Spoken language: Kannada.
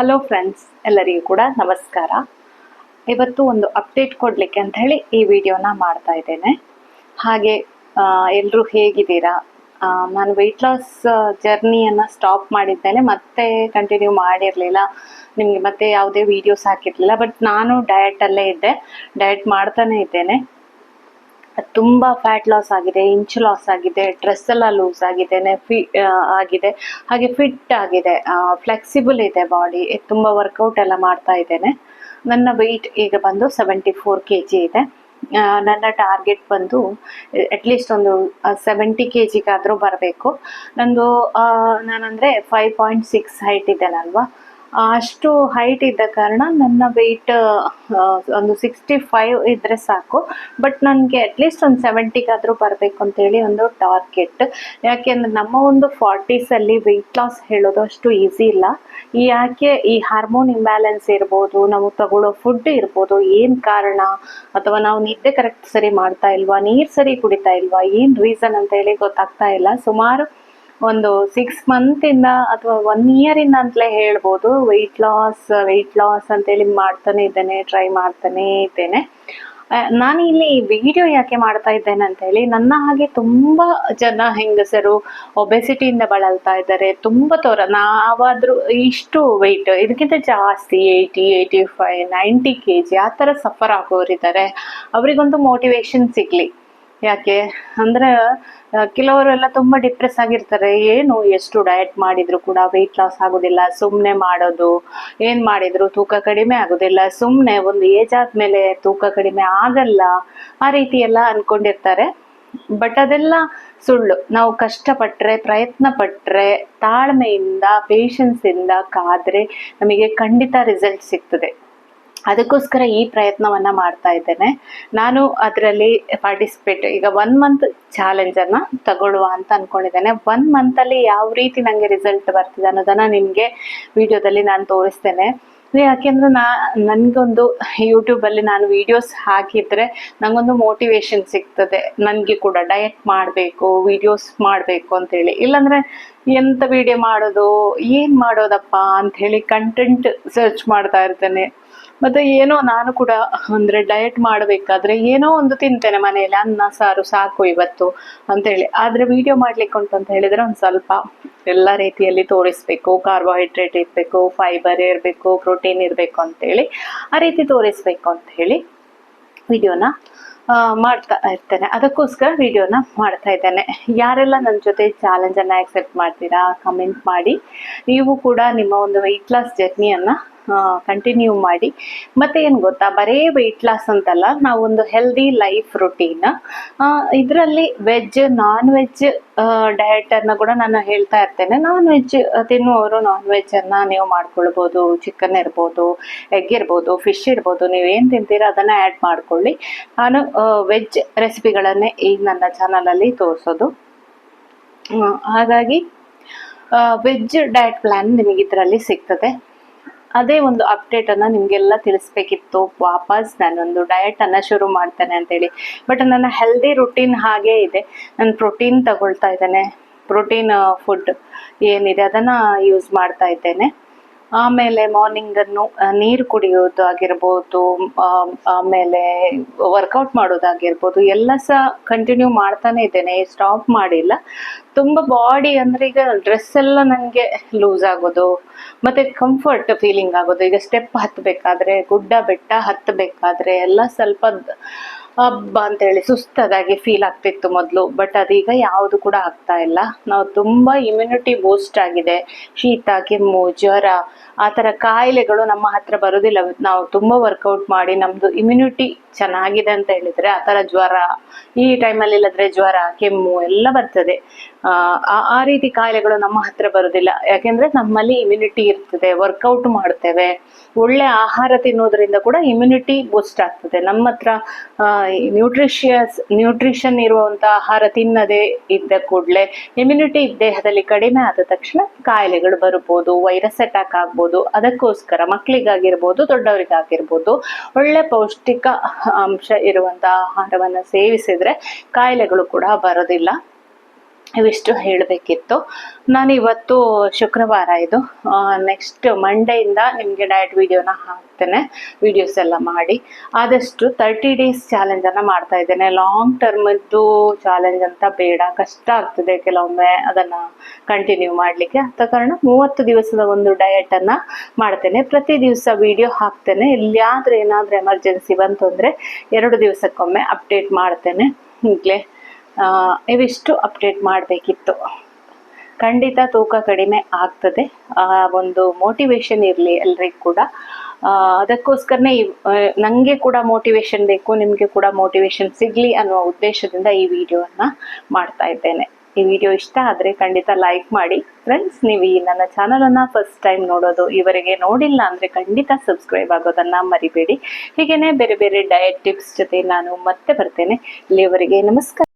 ಹಲೋ ಫ್ರೆಂಡ್ಸ್, ಎಲ್ಲರಿಗೂ ಕೂಡ ನಮಸ್ಕಾರ. ಇವತ್ತು ಒಂದು ಅಪ್ಡೇಟ್ ಕೊಡಲಿಕ್ಕೆ ಅಂತ ಹೇಳಿ ಈ ವಿಡಿಯೋನ ಮಾಡ್ತಾ ಇದ್ದೇನೆ. ಹಾಗೆ ಎಲ್ಲರೂ ಹೇಗಿದ್ದೀರಾ? ನಾನು ವೆಯ್ಟ್ ಲಾಸ್ ಜರ್ನಿಯನ್ನು ಸ್ಟಾಪ್ ಮಾಡಿದ್ಮೇಲೆ ಮತ್ತೆ ಕಂಟಿನ್ಯೂ ಮಾಡಿರಲಿಲ್ಲ, ನಿಮಗೆ ಮತ್ತೆ ಯಾವುದೇ ವೀಡಿಯೋಸ್ ಹಾಕಿರಲಿಲ್ಲ. ಬಟ್ ನಾನು ಡಯಟಲ್ಲೇ ಇದ್ದೆ, ಡಯಟ್ ಮಾಡ್ತಾನೆ ಇದ್ದೇನೆ. ತುಂಬ ಫ್ಯಾಟ್ ಲಾಸ್ ಆಗಿದೆ, ಇಂಚ್ ಲಾಸ್ ಆಗಿದೆ, ಡ್ರೆಸ್ ಎಲ್ಲ ಲೂಸ್ ಆಗಿದೆ, ಆಗಿದೆ, ಹಾಗೆ ಫಿಟ್ ಆಗಿದೆ, ಫ್ಲೆಕ್ಸಿಬಲ್ ಇದೆ ಬಾಡಿ. ತುಂಬ ವರ್ಕೌಟ್ ಎಲ್ಲ ಮಾಡ್ತಾ ಇದ್ದೇನೆ. ನನ್ನ ವೆಯ್ಟ್ ಈಗ ಬಂದು 74 kg ಇದೆ. ನನ್ನ ಟಾರ್ಗೆಟ್ ಬಂದು ಅಟ್ಲೀಸ್ಟ್ ಒಂದು 70 kgಗಾದರೂ ಬರಬೇಕು. ನಂದು ನಾನಂದರೆ 5.6 ಹೈಟ್ ಇದ್ದೇನಲ್ವಾ, ಅಷ್ಟು ಹೈಟ್ ಇದ್ದ ಕಾರಣ ನನ್ನ ವೆಯ್ಟ್ ಒಂದು 65 ಇದ್ದರೆ ಸಾಕು. ಬಟ್ ನನಗೆ ಅಟ್ಲೀಸ್ಟ್ ಒಂದು 70ಗಾದರೂ ಬರಬೇಕು ಅಂತೇಳಿ ಒಂದು ಟಾರ್ಗೆಟ್. ಯಾಕೆಂದರೆ ನಮ್ಮ ಒಂದು 40ಸಲ್ಲಿ ವೆಯ್ಟ್ ಲಾಸ್ ಹೇಳೋದು ಅಷ್ಟು ಈಸಿ ಇಲ್ಲ. ಯಾಕೆ ಈ ಹಾರ್ಮೋನ್ ಇಂಬ್ಯಾಲೆನ್ಸ್ ಇರ್ಬೋದು, ನಾವು ತಗೊಳ್ಳೋ ಫುಡ್ ಇರ್ಬೋದು, ಏನು ಕಾರಣ, ಅಥವಾ ನಾವು ನಿದ್ದೆ ಕರೆಕ್ಟ್ ಸರಿ ಮಾಡ್ತಾ ಇಲ್ವಾ, ನೀರು ಸರಿ ಕುಡಿತಾ ಇಲ್ವಾ, ಏನು ರೀಸನ್ ಅಂತ ಹೇಳಿ ಗೊತ್ತಾಗ್ತಾ ಇಲ್ಲ. ಸುಮಾರು ಒಂದು 6 ಮಂತಿಂದ ಅಥವಾ 1 ಇಯರಿಂದ ಅಂತಲೇ ಹೇಳ್ಬೋದು ವೆಯ್ಟ್ ಲಾಸ್ ಅಂತೇಳಿ ಮಾಡ್ತಾನೆ ಇದ್ದೇನೆ, ಟ್ರೈ ಮಾಡ್ತಾನೆ ಇದ್ದೇನೆ. ನಾನು ಇಲ್ಲಿ ವಿಡಿಯೋ ಯಾಕೆ ಮಾಡ್ತಾ ಇದ್ದೇನೆ ಅಂತ ಹೇಳಿ, ನನ್ನ ಹಾಗೆ ತುಂಬ ಜನ ಹೆಂಗಸರು ಒಬೆಸಿಟಿಯಿಂದ ಬಳಲ್ತಾ ಇದ್ದಾರೆ. ತುಂಬ ನಾವಾದರೂ ಇಷ್ಟು ವೆಯ್ಟ್, ಇದಕ್ಕಿಂತ ಜಾಸ್ತಿ 80, 85, 90 kg ಆ ಥರ ಸಫರ್ ಆಗೋರಿದ್ದಾರೆ. ಅವರಿಗೊಂದು ಮೋಟಿವೇಶನ್ ಸಿಗಲಿ. ಯಾಕೆ ಅಂದರೆ ಕೆಲವರೆಲ್ಲ ತುಂಬ ಡಿಪ್ರೆಸ್ ಆಗಿರ್ತಾರೆ. ಏನು ಎಷ್ಟು ಡಯಟ್ ಮಾಡಿದ್ರು ಕೂಡ ವೆಯ್ಟ್ ಲಾಸ್ ಆಗೋದಿಲ್ಲ, ಸುಮ್ಮನೆ ಮಾಡೋದು, ಏನು ಮಾಡಿದ್ರು ತೂಕ ಕಡಿಮೆ ಆಗೋದಿಲ್ಲ, ಸುಮ್ಮನೆ ಒಂದು ಏಜ್ ಆದಮೇಲೆ ತೂಕ ಕಡಿಮೆ ಆಗಲ್ಲ, ಆ ರೀತಿ ಎಲ್ಲ ಅಂದ್ಕೊಂಡಿರ್ತಾರೆ. ಬಟ್ ಅದೆಲ್ಲ ಸುಳ್ಳು. ನಾವು ಕಷ್ಟಪಟ್ಟರೆ, ಪ್ರಯತ್ನ ಪಟ್ಟರೆ, ತಾಳ್ಮೆಯಿಂದ, ಪೇಷನ್ಸಿಂದ ಕಾದರೆ ನಮಗೆ ಖಂಡಿತ ರಿಸಲ್ಟ್ ಸಿಗ್ತದೆ. ಅದಕ್ಕೋಸ್ಕರ ಈ ಪ್ರಯತ್ನವನ್ನು ಮಾಡ್ತಾ ಇದ್ದೇನೆ. ನಾನು ಅದರಲ್ಲಿ ಪಾರ್ಟಿಸಿಪೇಟ್, ಈಗ 1 ಮಂತ್ ಚಾಲೆಂಜನ್ನು ತಗೊಳ್ಳುವ ಅಂತ ಅಂದ್ಕೊಂಡಿದ್ದೇನೆ. 1 ಮಂತಲ್ಲಿ ಯಾವ ರೀತಿ ನನಗೆ ರಿಸಲ್ಟ್ ಬರ್ತಿದೆ ಅನ್ನೋದನ್ನು ನಿಮಗೆ ವಿಡಿಯೋದಲ್ಲಿ ನಾನು ತೋರಿಸ್ತೇನೆ. ಯಾಕೆಂದರೆ ನನಗೊಂದು ಯೂಟ್ಯೂಬಲ್ಲಿ ನಾನು ವೀಡಿಯೋಸ್ ಹಾಕಿದರೆ ನನಗೊಂದು ಮೋಟಿವೇಶನ್ ಸಿಗ್ತದೆ, ನನಗೆ ಕೂಡ ಡಯಟ್ ಮಾಡಬೇಕು, ವೀಡಿಯೋಸ್ ಮಾಡಬೇಕು ಅಂಥೇಳಿ. ಇಲ್ಲಾಂದರೆ ಎಂಥ ವಿಡಿಯೋ ಮಾಡೋದು, ಏನು ಮಾಡೋದಪ್ಪ ಅಂಥೇಳಿ ಕಂಟೆಂಟ್ ಸರ್ಚ್ ಮಾಡ್ತಾ ಇರ್ತೇನೆ. ಮತ್ತು ಏನೋ ನಾನು ಕೂಡ ಅಂದರೆ ಡಯಟ್ ಮಾಡಬೇಕಾದ್ರೆ ಏನೋ ಒಂದು ತಿಂತೇನೆ ಮನೆಯಲ್ಲಿ, ಅನ್ನ ಸಾರು ಸಾಕು ಇವತ್ತು ಅಂಥೇಳಿ. ಆದರೆ ವಿಡಿಯೋ ಮಾಡಲಿಕ್ಕೆ ಉಂಟು ಅಂತ ಹೇಳಿದರೆ ಒಂದು ಸ್ವಲ್ಪ ಎಲ್ಲ ರೀತಿಯಲ್ಲಿ ತೋರಿಸ್ಬೇಕು. ಕಾರ್ಬೋಹೈಡ್ರೇಟ್ ಇರಬೇಕು, ಫೈಬರ್ ಇರಬೇಕು, ಪ್ರೋಟೀನ್ ಇರಬೇಕು ಅಂಥೇಳಿ, ಆ ರೀತಿ ತೋರಿಸ್ಬೇಕು ಅಂಥೇಳಿ ವಿಡಿಯೋನ ಮಾಡ್ತಾ ಇರ್ತೇನೆ. ಅದಕ್ಕೋಸ್ಕರ ವಿಡಿಯೋನ ಮಾಡ್ತಾ ಇದ್ದೇನೆ. ಯಾರೆಲ್ಲ ನನ್ನ ಜೊತೆ ಚಾಲೆಂಜನ್ನು ಆಕ್ಸೆಪ್ಟ್ ಮಾಡ್ತೀರಾ ಕಮೆಂಟ್ ಮಾಡಿ. ನೀವು ಕೂಡ ನಿಮ್ಮ ಒಂದು ವೆಯ್ಟ್ ಲಾಸ್ ಜರ್ನಿಯನ್ನು ಕಂಟಿನ್ಯೂ ಮಾಡಿ. ಮತ್ತು ಏನು ಗೊತ್ತಾ, ಬರೀ ವೆಯ್ಟ್ ಲಾಸ್ ಅಂತಲ್ಲ, ನಾವೊಂದು ಹೆಲ್ದಿ ಲೈಫ್ ರುಟೀನ್, ಇದರಲ್ಲಿ ವೆಜ್ ನಾನ್ ವೆಜ್ ಡಯಟನ್ನು ಕೂಡ ನಾನು ಹೇಳ್ತಾ ಇರ್ತೇನೆ. ನಾನ್ ವೆಜ್ ತಿನ್ನುವವರು ನಾನ್ ವೆಜ್ಜನ್ನು ನೀವು ಮಾಡ್ಕೊಳ್ಬೋದು. ಚಿಕನ್ ಇರ್ಬೋದು, ಎಗ್ ಇರ್ಬೋದು, ಫಿಶ್ ಇರ್ಬೋದು, ನೀವೇನು ತಿಂತೀರ ಅದನ್ನು ಆ್ಯಡ್ ಮಾಡ್ಕೊಳ್ಳಿ. ನಾನು ವೆಜ್ ರೆಸಿಪಿಗಳನ್ನೇ ಈಗ ನನ್ನ ಚಾನಲಲ್ಲಿ ತೋರಿಸೋದು. ಹಾಗಾಗಿ ವೆಜ್ ಡಯಟ್ ಪ್ಲ್ಯಾನ್ ನಿಮಗೆ ಇದರಲ್ಲಿ ಸಿಗ್ತದೆ. ಅದೇ ಒಂದು ಅಪ್ಡೇಟನ್ನು ನಿಮಗೆಲ್ಲ ತಿಳಿಸ್ಬೇಕಿತ್ತು. ವಾಪಸ್ ನಾನೊಂದು ಡಯಟನ್ನು ಶುರು ಮಾಡ್ತೇನೆ ಅಂತೇಳಿ. ಬಟ್ ನನ್ನ ಹೆಲ್ದಿ ರುಟೀನ್ ಹಾಗೇ ಇದೆ. ನಾನು ಪ್ರೋಟೀನ್ ತಗೊಳ್ತಾ ಇದ್ದೇನೆ, ಪ್ರೋಟೀನ್ ಫುಡ್ ಏನಿದೆ ಅದನ್ನು ಯೂಸ್ ಮಾಡ್ತಾ ಇದ್ದೇನೆ. ಆಮೇಲೆ ಮಾರ್ನಿಂಗನ್ನು ನೀರು ಕುಡಿಯೋದು ಆಗಿರ್ಬೋದು, ಆಮೇಲೆ ವರ್ಕೌಟ್ ಮಾಡೋದಾಗಿರ್ಬೋದು, ಎಲ್ಲ ಸಹ ಕಂಟಿನ್ಯೂ ಮಾಡ್ತಾನೆ ಇದ್ದೇನೆ, ಸ್ಟಾಪ್ ಮಾಡಿಲ್ಲ. ತುಂಬ ಬಾಡಿ ಅಂದರೆ ಈಗ ಡ್ರೆಸ್ ಎಲ್ಲ ನನಗೆ ಲೂಸ್ ಆಗೋದು, ಮತ್ತು ಕಂಫರ್ಟ್ ಫೀಲಿಂಗ್ ಆಗೋದು. ಈಗ ಸ್ಟೆಪ್ ಹತ್ತಬೇಕಾದ್ರೆ, ಗುಡ್ಡ ಬೆಟ್ಟ ಹತ್ತಬೇಕಾದ್ರೆ ಎಲ್ಲ ಸ್ವಲ್ಪ ಹಬ್ಬ ಅಂತೇಳಿ ಸುಸ್ತಾಗಿ ಫೀಲ್ ಆಗ್ತಿತ್ತು ಮೊದಲು. ಬಟ್ ಅದೀಗ ಯಾವುದು ಕೂಡ ಆಗ್ತಾ ಇಲ್ಲ. ನಾವು ತುಂಬ ಇಮ್ಯುನಿಟಿ ಬೂಸ್ಟ್ ಆಗಿದೆ. ಶೀತ, ಕೆಮ್ಮು, ಜ್ವರ ಆ ಥರ ಕಾಯಿಲೆಗಳು ನಮ್ಮ ಹತ್ರ ಬರೋದಿಲ್ಲ. ನಾವು ತುಂಬ ವರ್ಕೌಟ್ ಮಾಡಿ ನಮ್ಮದು ಇಮ್ಯುನಿಟಿ ಚೆನ್ನಾಗಿದೆ ಅಂತ ಹೇಳಿದರೆ ಆ ಥರ ಜ್ವರ ಈ ಟೈಮಲ್ಲಿ ಇಲ್ಲದ್ರೆ ಜ್ವರ, ಕೆಮ್ಮು ಎಲ್ಲ ಬರ್ತದೆ. ಆ ರೀತಿ ಕಾಯಿಲೆಗಳು ನಮ್ಮ ಹತ್ರ ಬರೋದಿಲ್ಲ. ಯಾಕೆಂದರೆ ನಮ್ಮಲ್ಲಿ ಇಮ್ಯುನಿಟಿ ಇರ್ತದೆ, ವರ್ಕೌಟ್ ಮಾಡ್ತೇವೆ, ಒಳ್ಳೆ ಆಹಾರ ತಿನ್ನೋದ್ರಿಂದ ಕೂಡ ಇಮ್ಯುನಿಟಿ ಬೂಸ್ಟ್ ಆಗ್ತದೆ. ನಮ್ಮ ಹತ್ರ ನ್ಯೂಟ್ರಿಷನ್ ಇರುವಂಥ ಆಹಾರ ತಿನ್ನದೇ ಇದ್ದ ಕೂಡಲೇ ಇಮ್ಯುನಿಟಿ ದೇಹದಲ್ಲಿ ಕಡಿಮೆ ಆದ ತಕ್ಷಣ ಕಾಯಿಲೆಗಳು ಬರ್ಬೋದು, ವೈರಸ್ ಅಟ್ಯಾಕ್ ಆಗ್ಬೋದು. ಅದಕ್ಕೋಸ್ಕರ ಮಕ್ಕಳಿಗಾಗಿರ್ಬೋದು, ದೊಡ್ಡವರಿಗಾಗಿರ್ಬೋದು ಒಳ್ಳೆ ಪೌಷ್ಟಿಕ ಅಂಶ ಇರುವಂಥ ಆಹಾರವನ್ನು ಸೇವಿಸಿದರೆ ಕಾಯಿಲೆಗಳು ಕೂಡ ಬರೋದಿಲ್ಲ. ಇವಿಷ್ಟು ಹೇಳಬೇಕಿತ್ತು. ನಾನು ಇವತ್ತು ಶುಕ್ರವಾರ, ಇದು ನೆಕ್ಸ್ಟ್ ಮಂಡೆಯಿಂದ ನಿಮಗೆ ಡಯಟ್ ವಿಡಿಯೋನ ಹಾಕ್ತೇನೆ, ವಿಡಿಯೋಸ್ ಎಲ್ಲ ಮಾಡಿ. ಆದಷ್ಟು 30 ಡೇಸ್ ಚಾಲೆಂಜನ್ನು ಮಾಡ್ತಾ ಇದ್ದೇನೆ. ಲಾಂಗ್ ಟರ್ಮದ್ದು ಚಾಲೆಂಜ್ ಅಂತ ಬೇಡ, ಕಷ್ಟ ಆಗ್ತದೆ ಕೆಲವೊಮ್ಮೆ ಅದನ್ನು ಕಂಟಿನ್ಯೂ ಮಾಡಲಿಕ್ಕೆ. ಆದ ಕಾರಣ 30 ದಿವಸದ ಒಂದು ಡಯಟನ್ನು ಮಾಡ್ತೇನೆ. ಪ್ರತಿ ದಿವಸ ವಿಡಿಯೋ ಹಾಕ್ತೇನೆ. ಎಲ್ಲಿಯಾದರೂ ಏನಾದರೂ ಎಮರ್ಜೆನ್ಸಿ ಬಂತು ಅಂದರೆ 2 ದಿವಸಕ್ಕೊಮ್ಮೆ ಅಪ್ಡೇಟ್ ಮಾಡ್ತೇನೆ. ಈಗಲೇ ಇವಿಷ್ಟು ಅಪ್ಡೇಟ್ ಮಾಡಬೇಕಿತ್ತು. ಖಂಡಿತ ತೂಕ ಕಡಿಮೆ ಆಗ್ತದೆ, ಒಂದು ಮೋಟಿವೇಶನ್ ಇರಲಿ ಎಲ್ರಿಗೂ ಕೂಡ. ಅದಕ್ಕೋಸ್ಕರನೇ ನನಗೆ ಕೂಡ ಮೋಟಿವೇಶನ್ ಬೇಕು, ನಿಮಗೆ ಕೂಡ ಮೋಟಿವೇಶನ್ ಸಿಗಲಿ ಅನ್ನುವ ಉದ್ದೇಶದಿಂದ ಈ ವಿಡಿಯೋವನ್ನು ಮಾಡ್ತಾ ಇದ್ದೇನೆ. ಈ ವಿಡಿಯೋ ಇಷ್ಟ ಆದರೆ ಖಂಡಿತ ಲೈಕ್ ಮಾಡಿ ಫ್ರೆಂಡ್ಸ್. ನೀವು ಈ ನನ್ನ ಚಾನಲನ್ನು ಫಸ್ಟ್ ಟೈಮ್ ನೋಡೋದು, ಇವರಿಗೆ ನೋಡಿಲ್ಲ ಅಂದರೆ ಖಂಡಿತ ಸಬ್ಸ್ಕ್ರೈಬ್ ಆಗೋದನ್ನು ಮರಿಬೇಡಿ. ಹೀಗೇ ಬೇರೆ ಬೇರೆ ಡಯಟ್ ಟಿಪ್ಸ್ ಜೊತೆ ನಾನು ಮತ್ತೆ ಬರ್ತೇನೆ. ಇಲ್ಲಿಯವರೆಗೆ ನಮಸ್ಕಾರ.